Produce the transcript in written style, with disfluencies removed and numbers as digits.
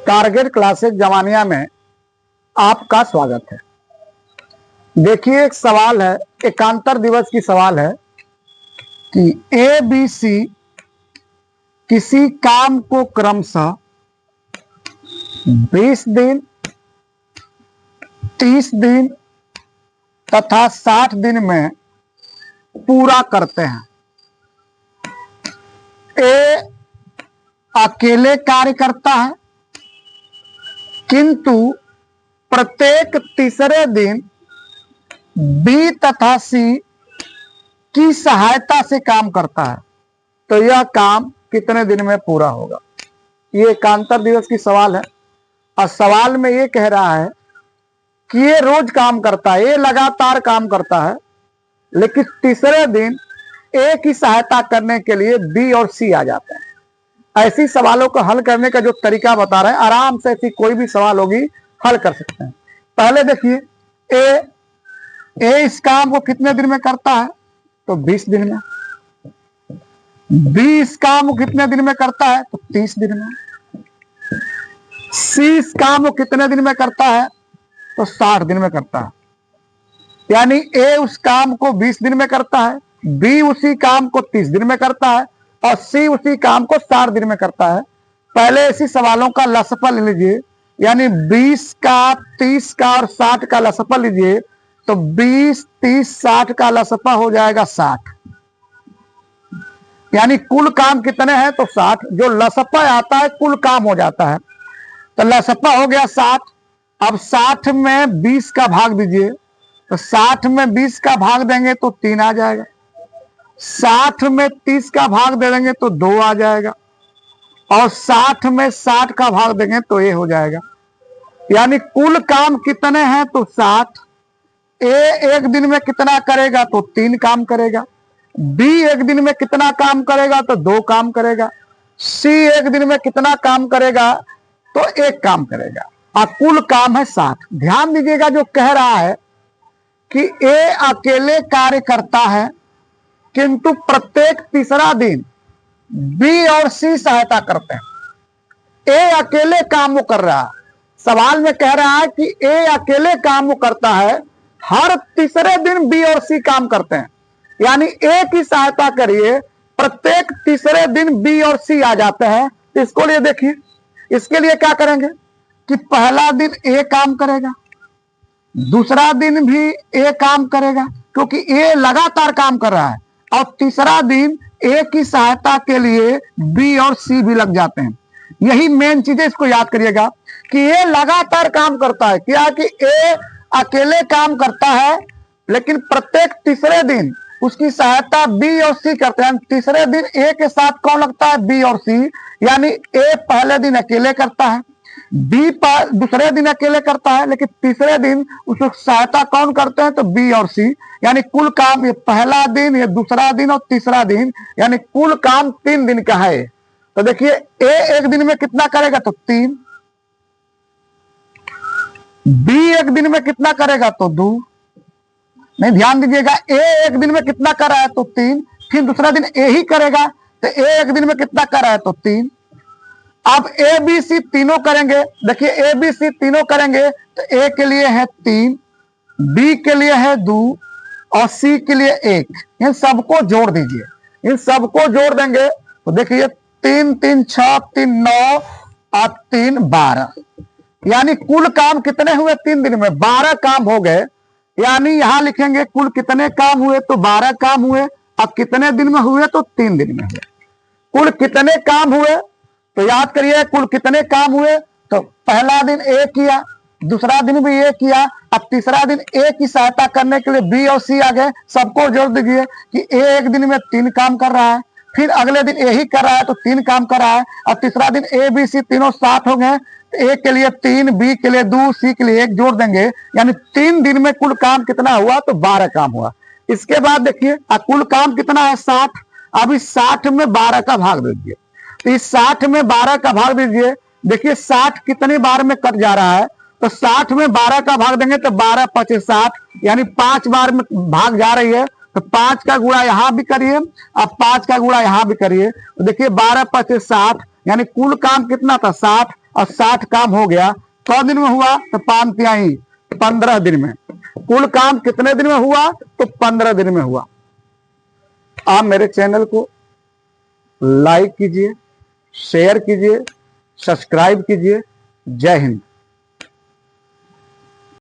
Target classes Zamania में आपका स्वागत है। देखिए, एक सवाल है, एकांतर दिवस की सवाल है कि ए बी सी किसी काम को क्रमशः 20 दिन, 30 दिन तथा 60 दिन में पूरा करते हैं। ए अकेले कार्य करता है, किंतु प्रत्येक तीसरे दिन बी तथा सी की सहायता से काम करता है, तो यह काम कितने दिन में पूरा होगा? ये एकांतर दिवस की सवाल है और सवाल में ये कह रहा है कि ये रोज काम करता है, ये लगातार काम करता है, लेकिन तीसरे दिन ए की सहायता करने के लिए बी और सी आ जाते हैं। ऐसी सवालों को हल करने का जो तरीका बता रहे हैं, आराम से ऐसी कोई भी सवाल होगी हल कर सकते हैं। पहले देखिए, ए इस काम को कितने दिन में करता है? तो 20 दिन में। बी इस काम को कितने दिन में करता है? तो 30 दिन में। सी इस काम को कितने दिन में करता है? तो 60 दिन में करता है। यानी ए उस काम को 20 दिन में करता है, बी उसी काम को 30 दिन में करता है और सी उसी काम को 60 दिन में करता है। पहले ऐसी सवालों का लसफा ले लीजिए, यानी 20 का, 30 का और 60 का लसफा लीजिए, तो 20, 30, 60 का लसफा हो जाएगा 60। यानी कुल काम कितने हैं? तो 60। जो लसफा आता है कुल काम हो जाता है, तो लसफा हो गया 60। अब 60 में 20 का भाग दीजिए, तो 60 में 20 का भाग देंगे तो 3 आ जाएगा। 60 में 30 का भाग दे देंगे तो 2 आ जाएगा और 60 में 60 का भाग देंगे तो ये हो जाएगा। यानी कुल काम कितने हैं? तो 60। ए एक दिन में कितना करेगा? तो 3 काम करेगा। बी एक दिन में कितना काम करेगा? तो 2 काम करेगा। सी एक दिन में कितना काम करेगा? तो 1 काम करेगा और कुल काम है 60। ध्यान दीजिएगा, जो कह रहा है कि ए अकेले कार्य करता है, किंतु प्रत्येक तीसरा दिन बी और सी सहायता करते हैं। ए अकेले काम वो कर रहा है। सवाल में कह रहा है कि ए अकेले काम वो करता है, हर तीसरे दिन बी और सी काम करते हैं। यानी ए की सहायता करिए, प्रत्येक तीसरे दिन बी और सी आ जाते हैं। तो इसको लिए देखिए, इसके लिए क्या करेंगे कि पहला दिन ए काम करेगा, दूसरा दिन भी ए काम करेगा, क्योंकि ए लगातार काम कर रहा है, और तीसरा दिन ए की सहायता के लिए बी और सी भी लग जाते हैं। यही मेन चीजें, इसको याद करिएगा कि ए लगातार काम करता है। क्या कि ए अकेले काम करता है, लेकिन प्रत्येक तीसरे दिन उसकी सहायता बी और सी करते हैं। तीसरे दिन ए के साथ कौन लगता है? बी और सी। यानी ए पहले दिन अकेले करता है, बी दूसरे दिन अकेले करता है, लेकिन तीसरे दिन उसको सहायता कौन करते हैं? तो बी और सी। यानी कुल काम, ये पहला दिन, ये दूसरा दिन और तीसरा दिन, यानी कुल काम 3 दिन का है। तो देखिए, ए एक दिन में कितना करेगा? तो 3। बी एक दिन में कितना करेगा? तो 2। नहीं, ध्यान दीजिएगा, ए एक दिन में कितना कर रहा है? तो 3। फिर दूसरा दिन ए ही करेगा, तो ए एक दिन में कितना कर रहा है? तो 3। अब ए बी सी तीनों करेंगे। देखिए, ए बी सी तीनों करेंगे तो ए के लिए है 3, बी के लिए है 2 और सी के लिए 1। इन सबको जोड़ दीजिए, इन सबको जोड़ देंगे तो देखिए 3, 3, 6, 3, 9 और 3, 12। यानी कुल काम कितने हुए? 3 दिन में 12 काम हो गए। यानी यहां लिखेंगे कुल कितने काम हुए? तो 12 काम हुए। अब कितने दिन में हुए? तो 3 दिन में हुए। कुल कितने काम हुए? तो याद करिए, कुल कितने काम हुए? तो पहला दिन ए किया, दूसरा दिन भी ए किया, अब तीसरा दिन ए की सहायता करने के लिए बी और सी आ गए। सबको जोड़ दीजिए कि ए एक दिन में 3 काम कर रहा है, फिर अगले दिन ए ही कर रहा है तो 3 काम कर रहा है, और तीसरा दिन ए बी सी तीनों 7 हो गए। ए के लिए 3, बी के लिए 2, सी के लिए 1 जोड़ देंगे। यानी 3 दिन में कुल काम कितना हुआ? तो 12 काम हुआ। इसके बाद देखिए, कुल काम कितना है? 60। अब इस 60 में 12 का भाग दे दीजिए, तो इस 60 में 12 का भाग दीजिए। देखिए 60 कितनी बार में कट जा रहा है? तो 60 में 12 का भाग देंगे तो 12 25 60, यानी 5 बार में भाग जा रही है। तो 5 का गुणा यहां भी करिए, अब 5 का गुणा यहां भी करिए। तो देखिए 12 25 60, यानी कुल काम कितना था? 60। और 60 काम हो गया। 100 दिन में हुआ तो 5 तिहाई 15 दिन में। कुल काम कितने दिन में हुआ? तो 15 दिन में हुआ। आप मेरे चैनल को लाइक कीजिए, शेयर कीजिए, सब्सक्राइब कीजिए। जय हिंद।